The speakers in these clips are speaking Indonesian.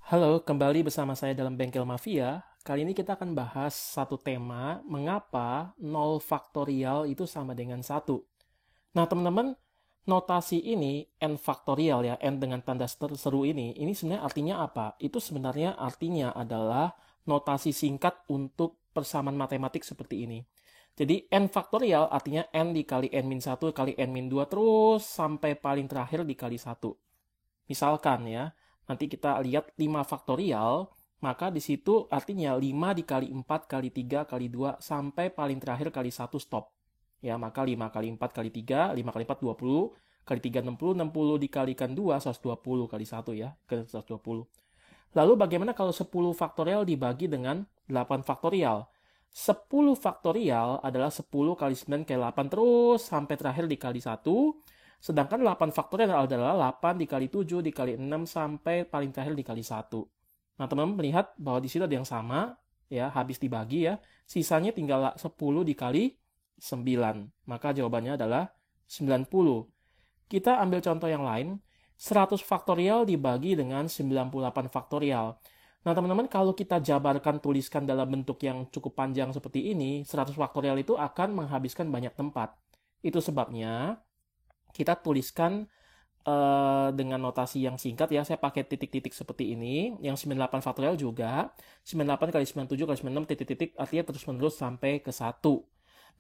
Halo, kembali bersama saya dalam Bengkel Mafia. Kali ini kita akan bahas satu tema, mengapa 0 faktorial itu sama dengan 1. Nah, teman-teman, notasi ini n faktorial ya, n dengan tanda seru ini sebenarnya artinya apa? Itu sebenarnya artinya adalah notasi singkat untuk persamaan matematik seperti ini. Jadi n faktorial artinya n dikali n-1 kali n-2 terus sampai paling terakhir dikali 1. Misalkan ya, nanti kita lihat 5 faktorial, maka di situ artinya 5 dikali 4 kali 3 kali 2 sampai paling terakhir kali 1 stop. Ya, maka 5 kali 4 kali 3, 5 kali 4 20, kali 3 60, 60 dikalikan 2 120 kali 1 ya, ke 120. Lalu bagaimana kalau 10 faktorial dibagi dengan 8 faktorial? 10 faktorial adalah 10 kali 9 kali 8 terus sampai terakhir dikali 1. Sedangkan 8 faktorial adalah 8 dikali 7 dikali 6 sampai paling terakhir dikali 1. Nah, teman-teman melihat bahwa di situ ada yang sama, ya, habis dibagi ya. Sisanya tinggal 10 dikali 9. Maka jawabannya adalah 90. Kita ambil contoh yang lain, 100 faktorial dibagi dengan 98 faktorial. Nah, teman-teman, kalau kita jabarkan tuliskan dalam bentuk yang cukup panjang seperti ini, 100 faktorial itu akan menghabiskan banyak tempat. Itu sebabnya kita tuliskan dengan notasi yang singkat ya. Saya pakai titik-titik seperti ini. Yang 98 faktorial juga. 98 kali 97 kali 96 titik-titik artinya terus-menerus sampai ke 1.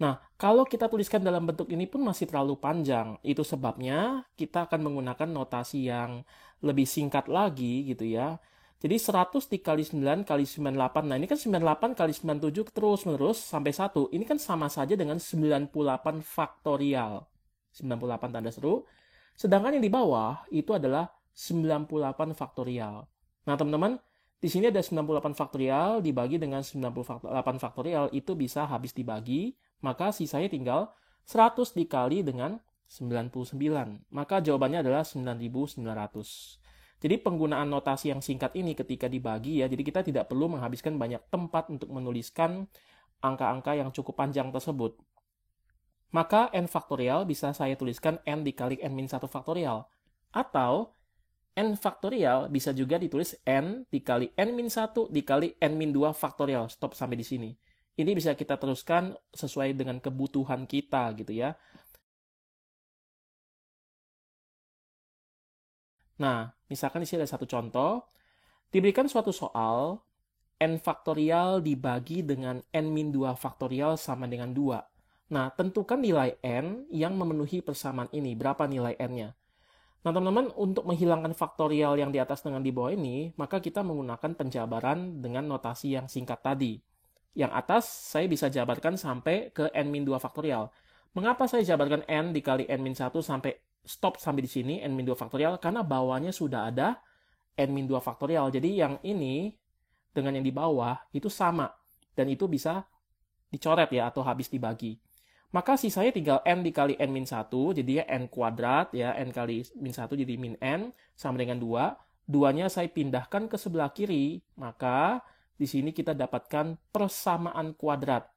Nah, kalau kita tuliskan dalam bentuk ini pun masih terlalu panjang. Itu sebabnya kita akan menggunakan notasi yang lebih singkat lagi gitu ya. Jadi 100 dikali 9 kali 98. Nah, ini kan 98 kali 97 terus-menerus sampai 1. Ini kan sama saja dengan 98 faktorial. 98 tanda seru. Sedangkan yang di bawah itu adalah 98 faktorial. Nah, teman-teman, di sini ada 98 faktorial dibagi dengan 98 faktorial itu bisa habis dibagi, maka sisanya tinggal 100 dikali dengan 99. Maka jawabannya adalah 9900. Jadi penggunaan notasi yang singkat ini ketika dibagi ya, jadi kita tidak perlu menghabiskan banyak tempat untuk menuliskan angka-angka yang cukup panjang tersebut. Maka n faktorial bisa saya tuliskan n dikali n-1 faktorial. Atau n faktorial bisa juga ditulis n dikali n-1 dikali n-2 faktorial. Stop sampai di sini. Ini bisa kita teruskan sesuai dengan kebutuhan kita gitu ya. Nah, misalkan di sini ada satu contoh. Diberikan suatu soal, n faktorial dibagi dengan n-2 faktorial sama dengan 2. Nah, tentukan nilai n yang memenuhi persamaan ini. Berapa nilai n-nya? Nah, teman-teman, untuk menghilangkan faktorial yang di atas dengan di bawah ini, maka kita menggunakan penjabaran dengan notasi yang singkat tadi. Yang atas, saya bisa jabarkan sampai ke n-2 faktorial. Mengapa saya jabarkan n dikali n-1 sampai stop sampai di sini, n-2 faktorial? Karena bawahnya sudah ada n-2 faktorial. Jadi yang ini dengan yang di bawah itu sama. Dan itu bisa dicoret ya, atau habis dibagi. Maka sisanya tinggal n dikali n-1, jadi ya n kuadrat, ya n kali min 1 jadi min n, sama dengan 2. 2-nya saya pindahkan ke sebelah kiri, maka di sini kita dapatkan persamaan kuadrat.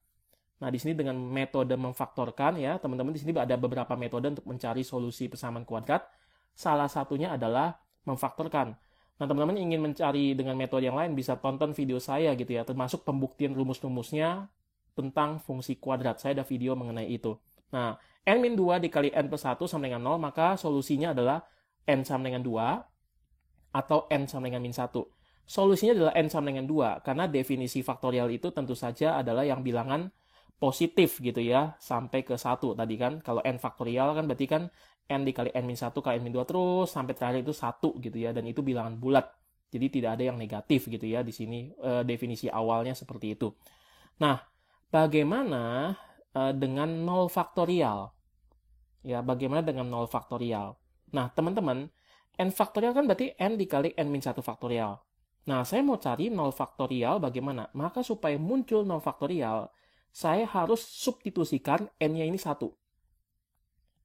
Nah, di sini dengan metode memfaktorkan, ya teman-teman, di sini ada beberapa metode untuk mencari solusi persamaan kuadrat. Salah satunya adalah memfaktorkan. Nah, teman-teman ingin mencari dengan metode yang lain, bisa tonton video saya gitu ya, termasuk pembuktian rumus-rumusnya tentang fungsi kuadrat. Saya ada video mengenai itu. Nah, n-2 dikali n plus 1 sama dengan 0, maka solusinya adalah n sama dengan 2 atau n sama dengan min 1. Solusinya adalah n sama dengan 2, karena definisi faktorial itu tentu saja adalah yang bilangan positif gitu ya, sampai ke 1 tadi kan. Kalau n faktorial kan berarti kan n dikali n-1 kali n-2 terus, sampai terakhir itu 1 gitu ya, dan itu bilangan bulat. Jadi tidak ada yang negatif gitu ya di sini, definisi awalnya seperti itu. Nah, bagaimana dengan 0 faktorial? Ya, bagaimana dengan 0 faktorial? Nah, teman-teman, n faktorial kan berarti n dikali n-1 faktorial. Nah, saya mau cari 0 faktorial bagaimana? Maka supaya muncul 0 faktorial, saya harus substitusikan n-nya ini 1.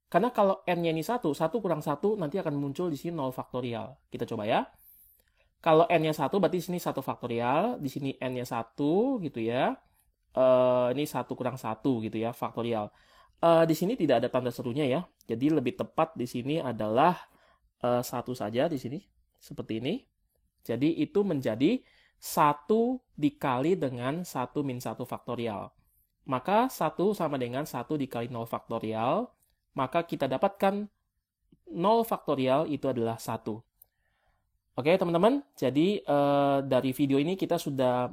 Karena kalau n-nya ini 1, 1 kurang 1 nanti akan muncul di sini 0 faktorial. Kita coba ya. Kalau n-nya 1 berarti di sini 1 faktorial, di sini n-nya 1 gitu ya. Ini 1 kurang 1 gitu ya, faktorial. Di sini tidak ada tanda serunya ya. Jadi lebih tepat di sini adalah 1 saja di sini. Seperti ini. Jadi itu menjadi 1 dikali dengan 1 min 1 faktorial. Maka 1 sama dengan 1 dikali 0 faktorial. Maka kita dapatkan 0 faktorial itu adalah 1. Oke teman-teman, jadi dari video ini kita sudah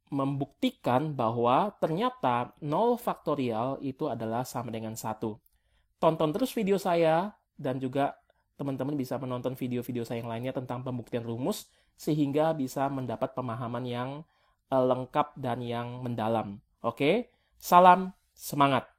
membuktikan bahwa ternyata 0 faktorial itu adalah sama dengan 1. Tonton terus video saya dan juga teman-teman bisa menonton video-video saya yang lainnya tentang pembuktian rumus sehingga bisa mendapat pemahaman yang lengkap dan yang mendalam. Oke, salam semangat!